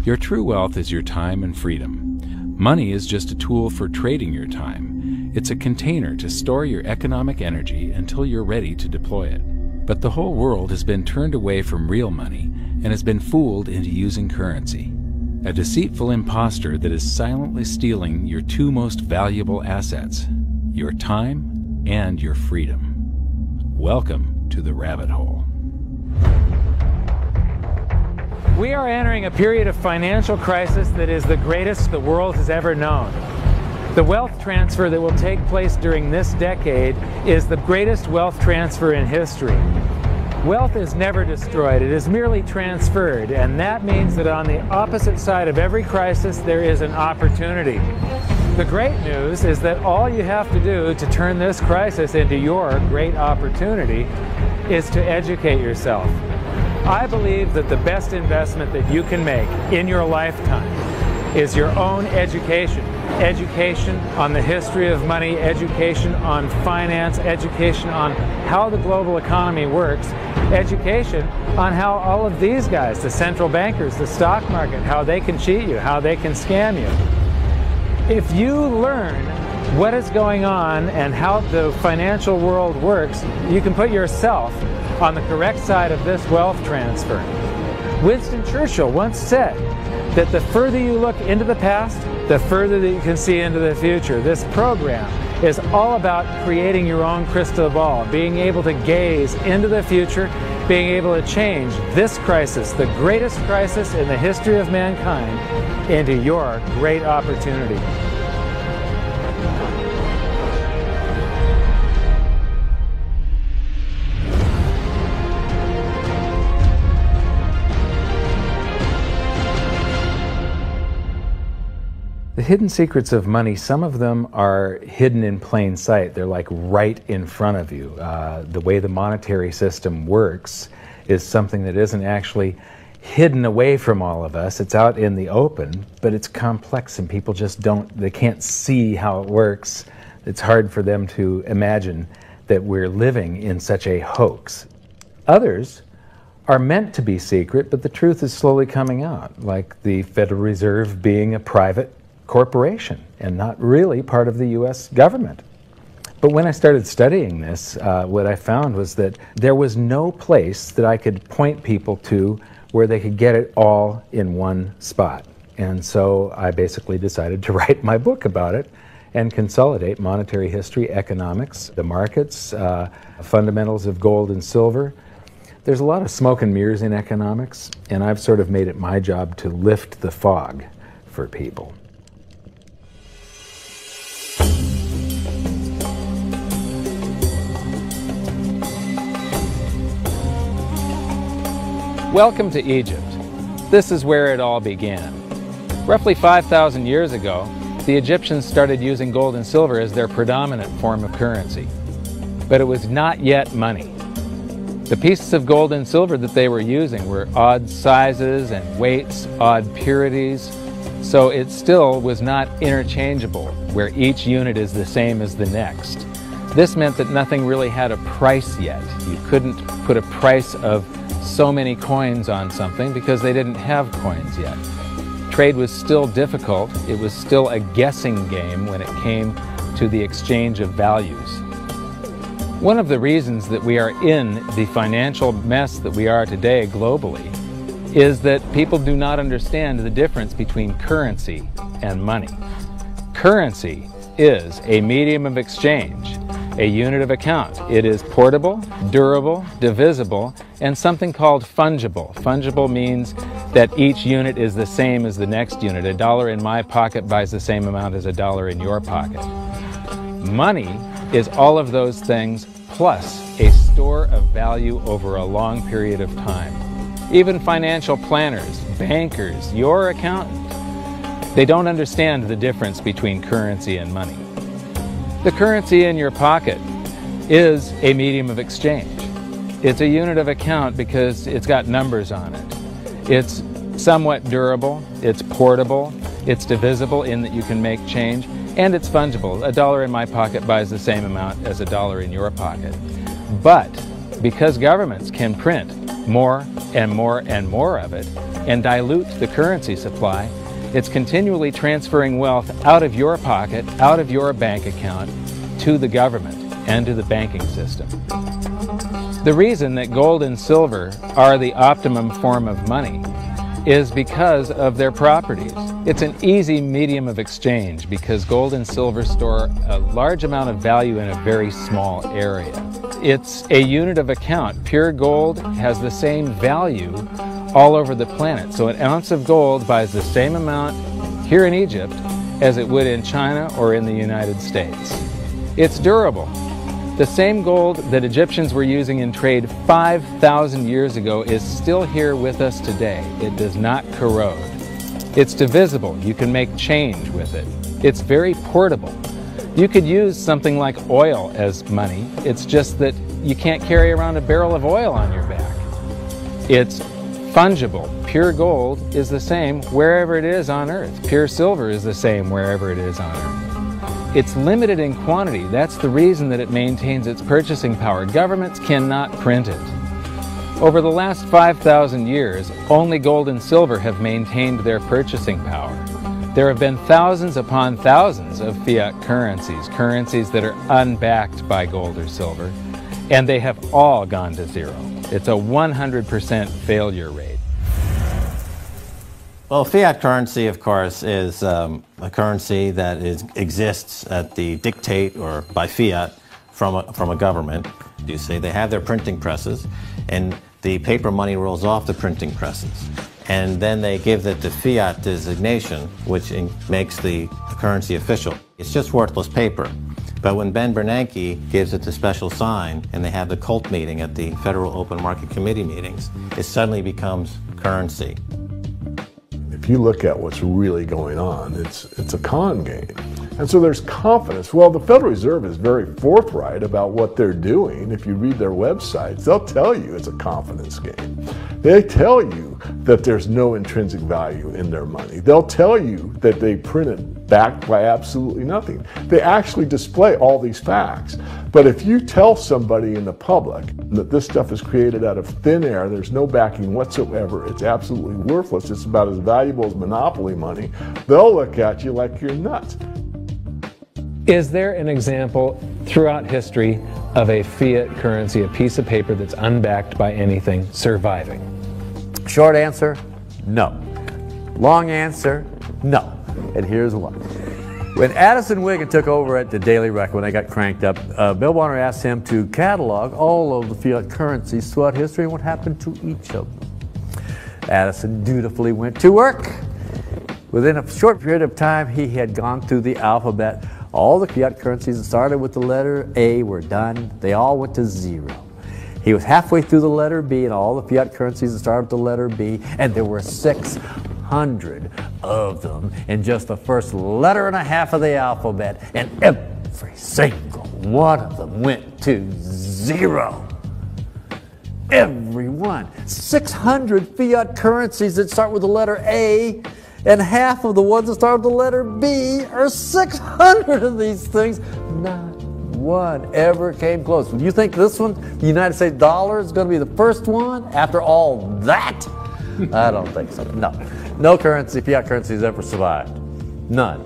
Your true wealth is your time and freedom. Money is just a tool for trading your time. It's a container to store your economic energy until you're ready to deploy it. But the whole world has been turned away from real money and has been fooled into using currency. A deceitful impostor that is silently stealing your two most valuable assets, your time and your freedom. Welcome to the rabbit hole. We are entering a period of financial crisis that is the greatest the world has ever known. The wealth transfer that will take place during this decade is the greatest wealth transfer in history. Wealth is never destroyed, it is merely transferred, and that means that on the opposite side of every crisis there is an opportunity. The great news is that all you have to do to turn this crisis into your great opportunity is to educate yourself. I believe that the best investment that you can make in your lifetime is your own education. Education on the history of money, education on finance, education on how the global economy works, education on how all of these guys, the central bankers, the stock market, how they can cheat you, how they can scam you. If you learn what is going on and how the financial world works, you can put yourself on the correct side of this wealth transfer. Winston Churchill once said that the further you look into the past, the further that you can see into the future. This program is all about creating your own crystal ball, being able to gaze into the future, being able to change this crisis, the greatest crisis in the history of mankind, into your great opportunity. The hidden secrets of money, some of them are hidden in plain sight. They're like right in front of you. The way the monetary system works is something that isn't actually hidden away from all of us. It's out in the open, but it's complex and people just they can't see how it works. It's hard for them to imagine that we're living in such a hoax. Others are meant to be secret, but the truth is slowly coming out, like the Federal Reserve being a private corporation and not really part of the U.S. government. But when I started studying this, what I found was that there was no place that I could point people to where they could get it all in one spot. And so I basically decided to write my book about it and consolidate monetary history, economics, the markets, fundamentals of gold and silver. There's a lot of smoke and mirrors in economics, and I've sort of made it my job to lift the fog for people. Welcome to Egypt. This is where it all began. Roughly 5,000 years ago, the Egyptians started using gold and silver as their predominant form of currency. But it was not yet money. The pieces of gold and silver that they were using were odd sizes and weights, odd purities, so it still was not interchangeable, where each unit is the same as the next. This meant that nothing really had a price yet. You couldn't put a price of so many coins on something because they didn't have coins yet. Trade was still difficult. It was still a guessing game when it came to the exchange of values. One of the reasons that we are in the financial mess that we are today globally is that people do not understand the difference between currency and money. Currency is a medium of exchange, a unit of account. It is portable, durable, divisible, and something called fungible. Fungible means that each unit is the same as the next unit. $1 in my pocket buys the same amount as $1 in your pocket. Money is all of those things plus a store of value over a long period of time. Even financial planners, bankers, your accountant, they don't understand the difference between currency and money. The currency in your pocket is a medium of exchange. It's a unit of account because it's got numbers on it. It's somewhat durable, it's portable, it's divisible in that you can make change, and it's fungible. $1 in my pocket buys the same amount as $1 in your pocket. But because governments can print more and more and more of it, and dilute the currency supply, it's continually transferring wealth out of your pocket, out of your bank account, to the government and to the banking system. The reason that gold and silver are the optimum form of money is because of their properties. It's an easy medium of exchange because gold and silver store a large amount of value in a very small area. It's a unit of account. Pure gold has the same value all over the planet. So an ounce of gold buys the same amount here in Egypt as it would in China or in the United States. It's durable. The same gold that Egyptians were using in trade 5,000 years ago is still here with us today. It does not corrode. It's divisible. You can make change with it. It's very portable. You could use something like oil as money. It's just that you can't carry around a barrel of oil on your back. It's fungible. Pure gold is the same wherever it is on Earth. Pure silver is the same wherever it is on Earth. It's limited in quantity. That's the reason that it maintains its purchasing power. Governments cannot print it. Over the last 5,000 years, only gold and silver have maintained their purchasing power. There have been thousands upon thousands of fiat currencies, currencies that are unbacked by gold or silver, and they have all gone to zero. It's a 100% failure rate. Well, fiat currency, of course, is a currency that exists at the dictate or by fiat from a government. You see, they have their printing presses, and the paper money rolls off the printing presses. And then they give it the fiat designation, which makes the currency official. It's just worthless paper. But when Ben Bernanke gives it the special sign, and they have the cult meeting at the Federal Open Market Committee meetings, it suddenly becomes currency. If you look at what's really going on, it's a con game. And so there's confidence. Well, the Federal Reserve is very forthright about what they're doing. If you read their websites, they'll tell you it's a confidence game. They tell you that there's no intrinsic value in their money. They'll tell you that they print it backed by absolutely nothing. They actually display all these facts. But if you tell somebody in the public that this stuff is created out of thin air, there's no backing whatsoever, it's absolutely worthless, it's about as valuable as monopoly money, they'll look at you like you're nuts. Is there an example throughout history of a fiat currency, a piece of paper that's unbacked by anything, surviving? Short answer, no. Long answer, no. And here's why. When Addison Wiggin took over at the Daily Record, when they got cranked up, Bill Warner asked him to catalog all of the fiat currencies throughout history and what happened to each of them. Addison dutifully went to work. Within a short period of time, he had gone through the alphabet. All the fiat currencies that started with the letter A were done. They all went to zero. He was halfway through the letter B, and all the fiat currencies that started with the letter B, and there were 600 of them in just the first letter and a half of the alphabet, and every single one of them went to zero. Every one. 600 fiat currencies that start with the letter A, and half of the ones that start with the letter B are 600 of these things. Not one ever came close. Do you think this one, the United States dollar, is going to be the first one after all that? I don't think so. No. No currency, fiat currency has ever survived. None.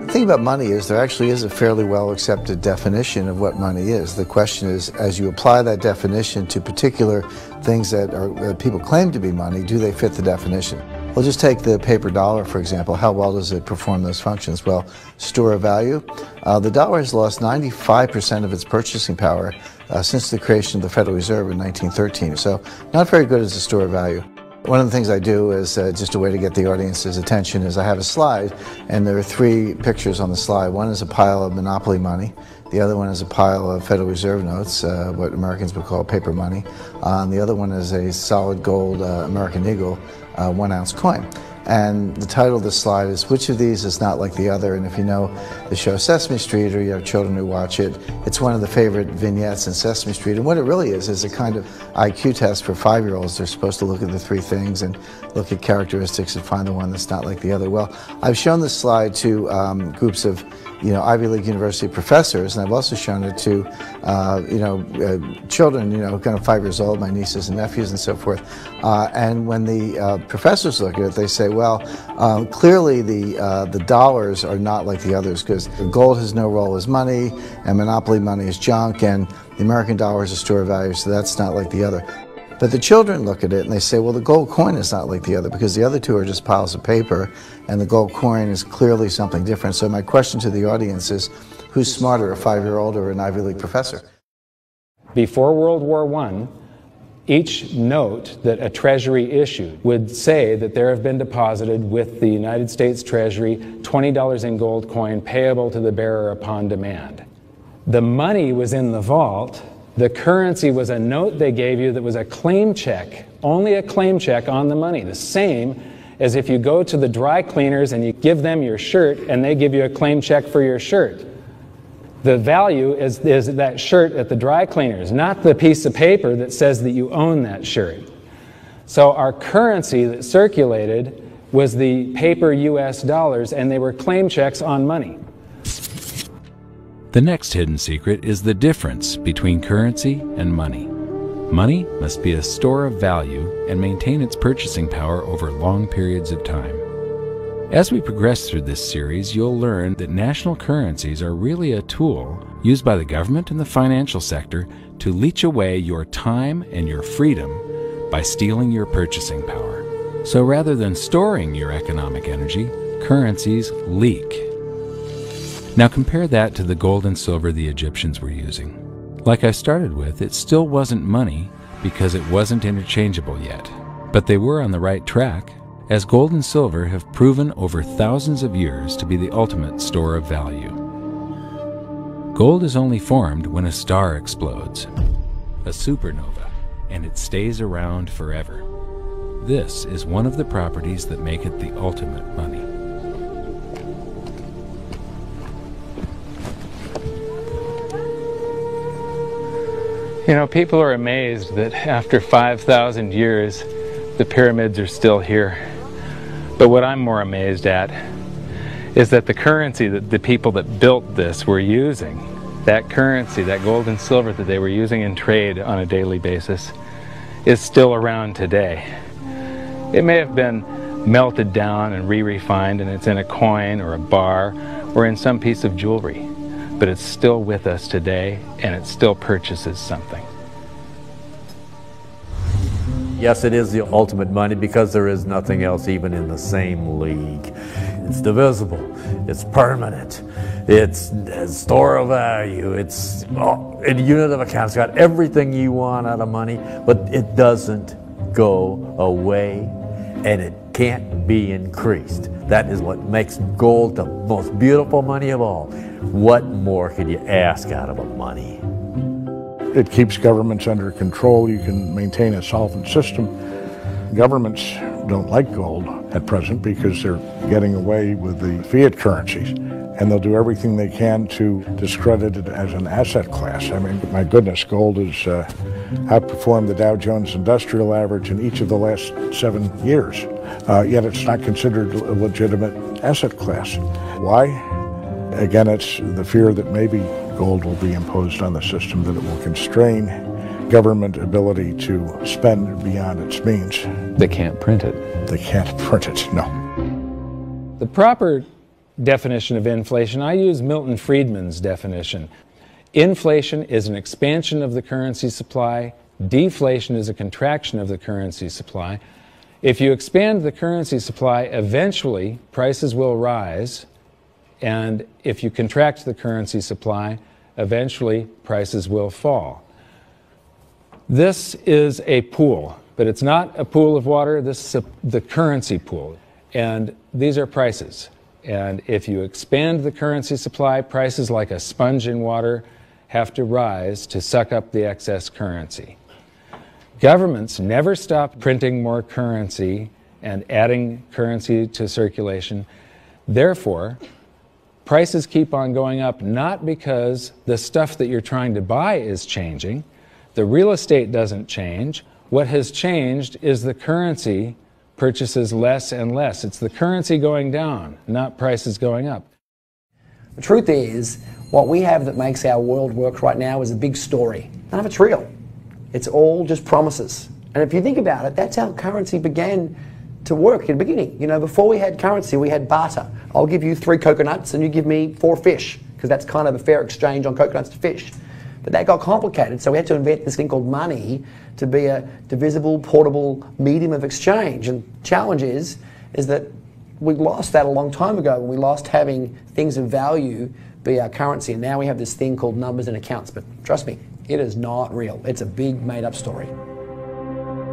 The thing about money is there actually is a fairly well accepted definition of what money is. The question is, as you apply that definition to particular things that people claim to be money, do they fit the definition? We'll just take the paper dollar, for example. How well does it perform those functions? Well, store of value. The dollar has lost 95% of its purchasing power since the creation of the Federal Reserve in 1913. So not very good as a store of value. One of the things I do is just a way to get the audience's attention is I have a slide, and there are three pictures on the slide. One is a pile of monopoly money. The other one is a pile of Federal Reserve notes, what Americans would call paper money. And the other one is a solid gold American Eagle 1 ounce coin. And the title of the slide is, which of these is not like the other? And if you know the show Sesame Street, or you have children who watch it, it's one of the favorite vignettes in Sesame Street. And what it really is a kind of IQ test for 5-year-olds. They're supposed to look at the three things and look at characteristics and find the one that's not like the other. Well, I've shown this slide to groups of Ivy League University professors, and I've also shown it to, children, kind of 5 years old, my nieces and nephews and so forth. And when the professors look at it, they say, well, clearly the dollars are not like the others because gold has no role as money, and monopoly money is junk, and the American dollar is a store of value, so that's not like the other. But the children look at it and they say, well, the gold coin is not like the other because the other two are just piles of paper and the gold coin is clearly something different. So my question to the audience is, who's smarter, a 5-year-old or an Ivy League professor? Before World War I, each note that a Treasury issued would say that there have been deposited with the United States Treasury $20 in gold coin payable to the bearer upon demand. The money was in the vault. The currency was a note they gave you that was a claim check, only a claim check on the money, the same as if you go to the dry cleaners and you give them your shirt and they give you a claim check for your shirt. The value is that shirt at the dry cleaners, not the piece of paper that says that you own that shirt. So our currency that circulated was the paper US dollars, and they were claim checks on money. The next hidden secret is the difference between currency and money. Money must be a store of value and maintain its purchasing power over long periods of time. As we progress through this series, you'll learn that national currencies are really a tool used by the government and the financial sector to leech away your time and your freedom by stealing your purchasing power. So rather than storing your economic energy, currencies leak. Now compare that to the gold and silver the Egyptians were using. Like I started with, it still wasn't money because it wasn't interchangeable yet. But they were on the right track, as gold and silver have proven over thousands of years to be the ultimate store of value. Gold is only formed when a star explodes, a supernova, and it stays around forever. This is one of the properties that make it the ultimate money. People are amazed that after 5,000 years, the pyramids are still here. But what I'm more amazed at is that the currency that the people that built this were using, that currency, that gold and silver that they were using in trade on a daily basis, is still around today. It may have been melted down and re-refined, and it's in a coin or a bar or in some piece of jewelry. But it's still with us today, and it still purchases something. Yes, it is the ultimate money because there is nothing else even in the same league. It's divisible, it's permanent, it's a store of value, it's a unit of account. It's got everything you want out of money, but it doesn't go away, and it can't be increased. That is what makes gold the most beautiful money of all. What more could you ask out of a money? It keeps governments under control. You can maintain a solvent system. Governments don't like gold at present because they're getting away with the fiat currencies, and they'll do everything they can to discredit it as an asset class. I mean, my goodness, gold has outperformed the Dow Jones Industrial Average in each of the last 7 years, yet it's not considered a legitimate asset class. Why? Again, it's the fear that maybe gold will be imposed on the system, that it will constrain government ability to spend beyond its means. They can't print it. They can't print it, no. The proper definition of inflation, I use Milton Friedman's definition. Inflation is an expansion of the currency supply. Deflation is a contraction of the currency supply. If you expand the currency supply, eventually prices will rise. And if you contract the currency supply, eventually prices will fall. This is a pool, but it's not a pool of water. This is the currency pool. And these are prices. And if you expand the currency supply, prices like a sponge in water have to rise to suck up the excess currency. Governments never stop printing more currency and adding currency to circulation. Therefore, prices keep on going up, not because the stuff that you're trying to buy is changing. The real estate doesn't change. What has changed is the currency purchases less and less. It's the currency going down, not prices going up. The truth is, what we have that makes our world work right now is a big story. None of it's real. It's all just promises. And if you think about it, that's how currency began to work in the beginning. You know, before we had currency, we had barter. I'll give you 3 coconuts and you give me 4 fish, because that's kind of a fair exchange on coconuts to fish. But that got complicated, so we had to invent this thing called money to be a divisible, portable medium of exchange. And the challenge is that we lost that a long time ago, when we lost having things of value be our currency, and now we have this thing called numbers and accounts. But trust me, it is not real. It's a big made-up story.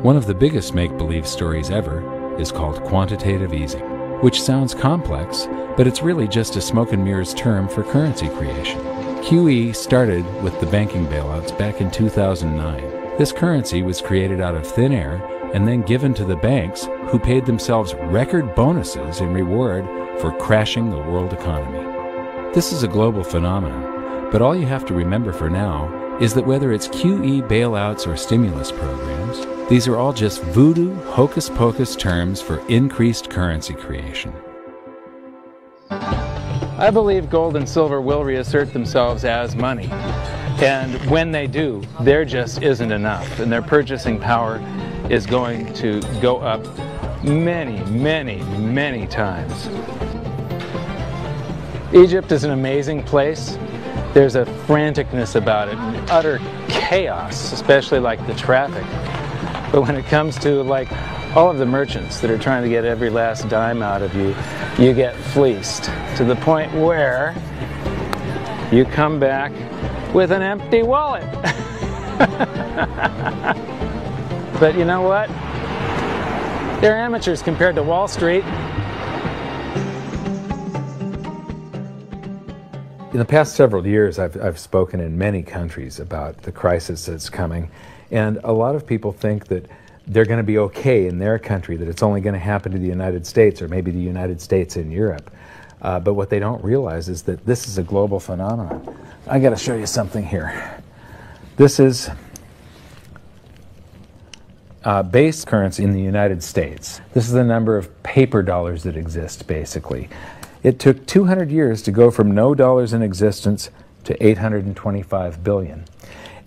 One of the biggest make-believe stories ever is called quantitative easing, which sounds complex, but it's really just a smoke and mirrors term for currency creation. QE started with the banking bailouts back in 2009. This currency was created out of thin air and then given to the banks, who paid themselves record bonuses in reward for crashing the world economy. This is a global phenomenon, but all you have to remember for now is that whether it's QE bailouts or stimulus programs, these are all just voodoo, hocus-pocus terms for increased currency creation. I believe gold and silver will reassert themselves as money. And when they do, there just isn't enough. And their purchasing power is going to go up many, many, many times. Egypt is an amazing place. There's a franticness about it, and utter chaos, especially like the traffic. But when it comes to like all of the merchants that are trying to get every last dime out of you, you get fleeced to the point where you come back with an empty wallet. But you know what? They're amateurs compared to Wall Street. In the past several years, I've spoken in many countries about the crisis that's coming, and a lot of people think that they're going to be okay in their country, that it's only going to happen to the United States or maybe the United States in Europe. But what they don't realize is that this is a global phenomenon. I got to show you something here. This is base currency in the United States. This is the number of paper dollars that exist, basically. It took 200 years to go from no dollars in existence to 825 billion.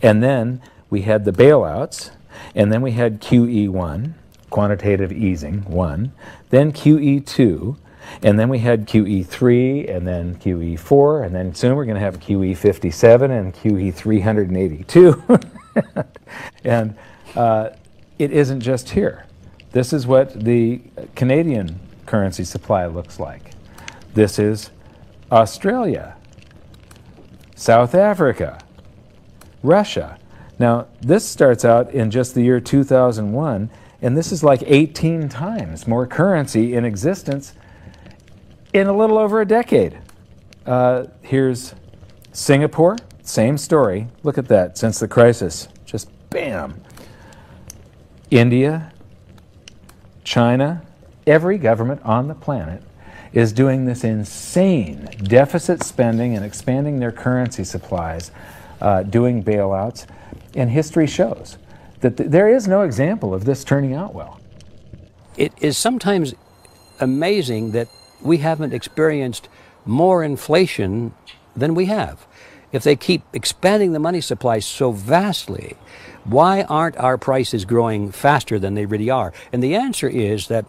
And then we had the bailouts, and then we had QE1, quantitative easing 1, then QE2, and then we had QE3, and then QE4, and then soon we're going to have QE57 and QE382. And it isn't just here. This is what the Canadian currency supply looks like. This is Australia, South Africa, Russia. Now, this starts out in just the year 2001, and this is like 18 times more currency in existence in a little over a decade. Here's Singapore, same story. Look at that, since the crisis, just bam. India, China, every government on the planet is doing this insane deficit spending and expanding their currency supplies, doing bailouts. And history shows that there is no example of this turning out well. It is sometimes amazing that we haven't experienced more inflation than we have. If they keep expanding the money supply so vastly, why aren't our prices growing faster than they really are? And the answer is that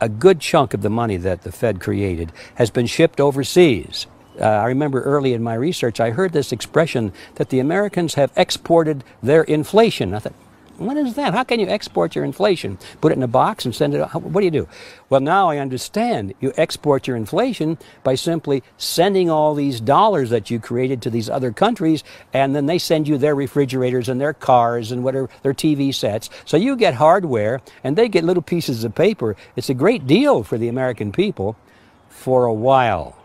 a good chunk of the money that the Fed created has been shipped overseas. I remember early in my research, I heard this expression that the Americans have exported their inflation. I thought, what is that? How can you export your inflation? Put it in a box and send it out? What do you do? Well, now I understand. You export your inflation by simply sending all these dollars that you created to these other countries, and then they send you their refrigerators and their cars and whatever, their TV sets. So you get hardware, and they get little pieces of paper. It's a great deal for the American people for a while.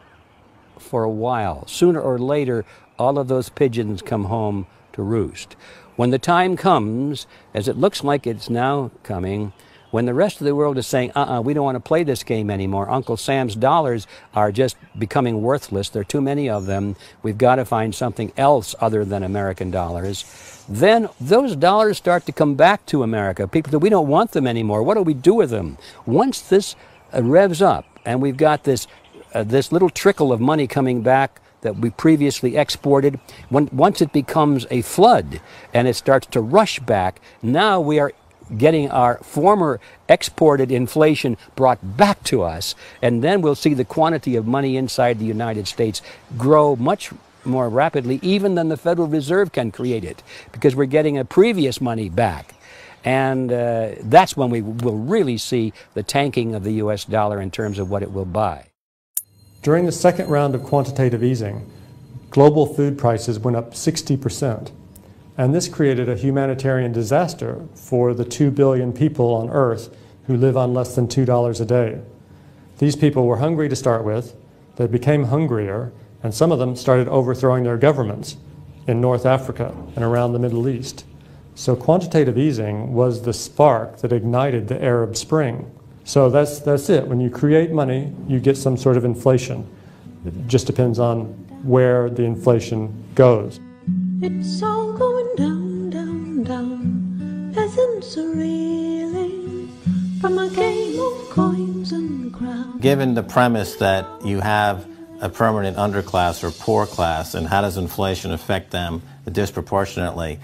For a while. Sooner or later, all of those pigeons come home to roost. When the time comes, as it looks like it's now coming, when the rest of the world is saying, we don't want to play this game anymore, Uncle Sam's dollars are just becoming worthless, there are too many of them, we've got to find something else other than American dollars, then those dollars start to come back to America. People say, we don't want them anymore, what do we do with them? Once this revs up, and we've got this little trickle of money coming back that we previously exported, once it becomes a flood and it starts to rush back, now we are getting our former exported inflation brought back to us, and then we'll see the quantity of money inside the United States grow much more rapidly even than the Federal Reserve can create it, because we're getting a previous money back. And that's when we will really see the tanking of the US dollar in terms of what it will buy. During the second round of quantitative easing, global food prices went up 60%. And this created a humanitarian disaster for the 2 billion people on Earth who live on less than $2 a day. These people were hungry to start with, they became hungrier, and some of them started overthrowing their governments in North Africa and around the Middle East. So quantitative easing was the spark that ignited the Arab Spring. So that's it. When you create money, you get some sort of inflation. It just depends on where the inflation goes. It's all going down, down, down. Peasants are reeling from a game of coins and crowns. Given the premise that you have a permanent underclass or poor class, and how does inflation affect them disproportionately?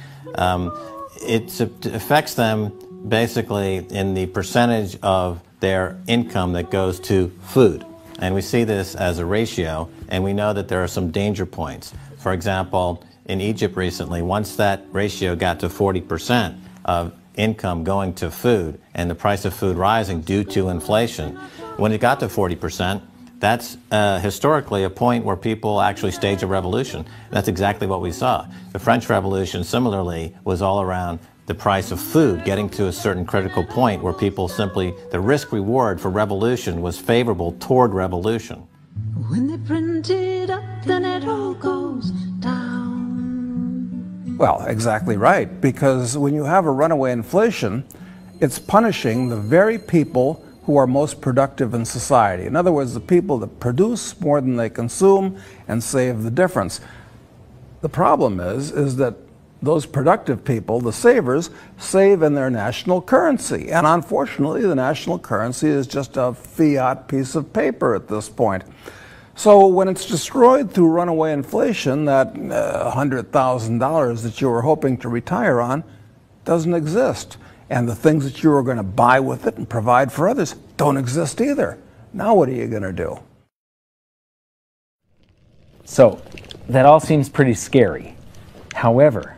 It affects them basically in the percentage of their income that goes to food. And we see this as a ratio, and we know that there are some danger points. For example, in Egypt recently, once that ratio got to 40% of income going to food and the price of food rising due to inflation, when it got to 40%, that's historically a point where people actually stage a revolution. That's exactly what we saw. The French Revolution, similarly, was all around the price of food getting to a certain critical point where people simply, the risk-reward for revolution was favorable toward revolution. When they print it up, then it all goes down. Well, exactly right, because when you have a runaway inflation, it's punishing the very people who are most productive in society. In other words, the people that produce more than they consume and save the difference. The problem is that those productive people, the savers, save in their national currency. And unfortunately, the national currency is just a fiat piece of paper at this point. So when it's destroyed through runaway inflation, that $100,000 that you were hoping to retire on doesn't exist. And the things that you were going to buy with it and provide for others don't exist either. Now what are you going to do? So that all seems pretty scary. However,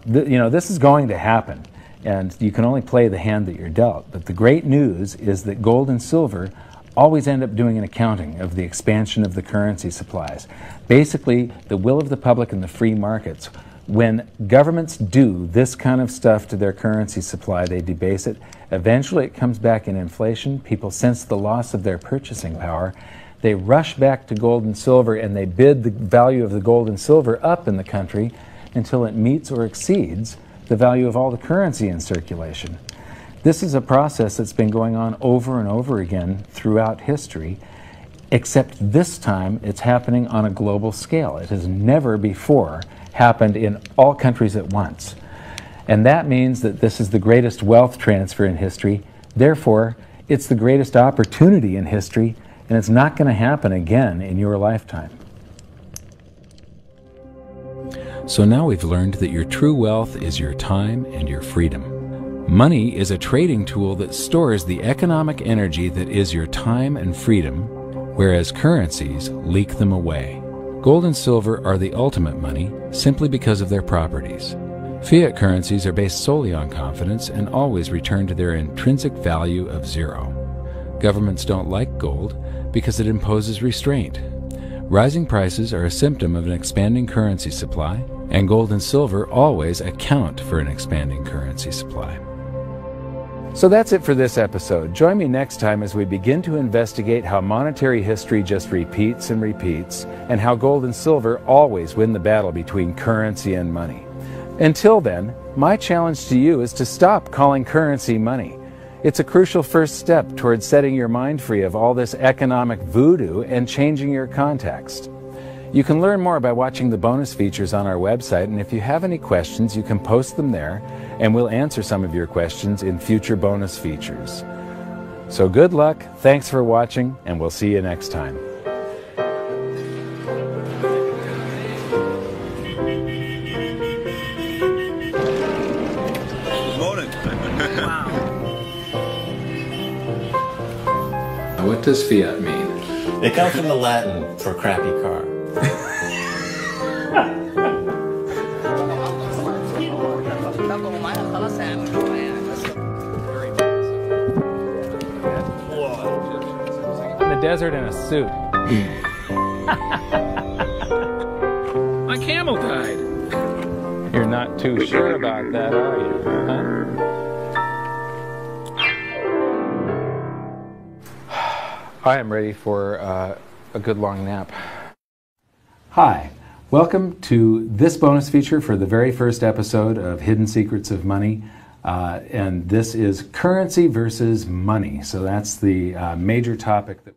this is going to happen, and you can only play the hand that you're dealt. But the great news is that gold and silver always end up doing an accounting of the expansion of the currency supplies. Basically, the will of the public and the free markets. When governments do this kind of stuff to their currency supply, they debase it. Eventually it comes back in inflation. People sense the loss of their purchasing power. They rush back to gold and silver, and they bid the value of the gold and silver up in the country until it meets or exceeds the value of all the currency in circulation. This is a process that's been going on over and over again throughout history, except this time it's happening on a global scale. It has never before happened in all countries at once. And that means that this is the greatest wealth transfer in history. Therefore, it's the greatest opportunity in history, and it's not going to happen again in your lifetime. So now we've learned that your true wealth is your time and your freedom. Money is a trading tool that stores the economic energy that is your time and freedom, whereas currencies leak them away. Gold and silver are the ultimate money simply because of their properties. Fiat currencies are based solely on confidence and always return to their intrinsic value of zero. Governments don't like gold because it imposes restraint. Rising prices are a symptom of an expanding currency supply, and gold and silver always account for an expanding currency supply. So that's it for this episode. Join me next time as we begin to investigate how monetary history just repeats and repeats, and how gold and silver always win the battle between currency and money. Until then, my challenge to you is to stop calling currency money. It's a crucial first step towards setting your mind free of all this economic voodoo and changing your context. You can learn more by watching the bonus features on our website, and if you have any questions, you can post them there, and we'll answer some of your questions in future bonus features. So good luck, thanks for watching, and we'll see you next time. What does fiat mean? It comes from the Latin for crappy car. In the desert in a suit. My camel died. You're not too sure about that, are you? Huh? I am ready for a good long nap. Hi, welcome to this bonus feature for the very first episode of Hidden Secrets of Money. And this is currency versus money. So that's the major topic that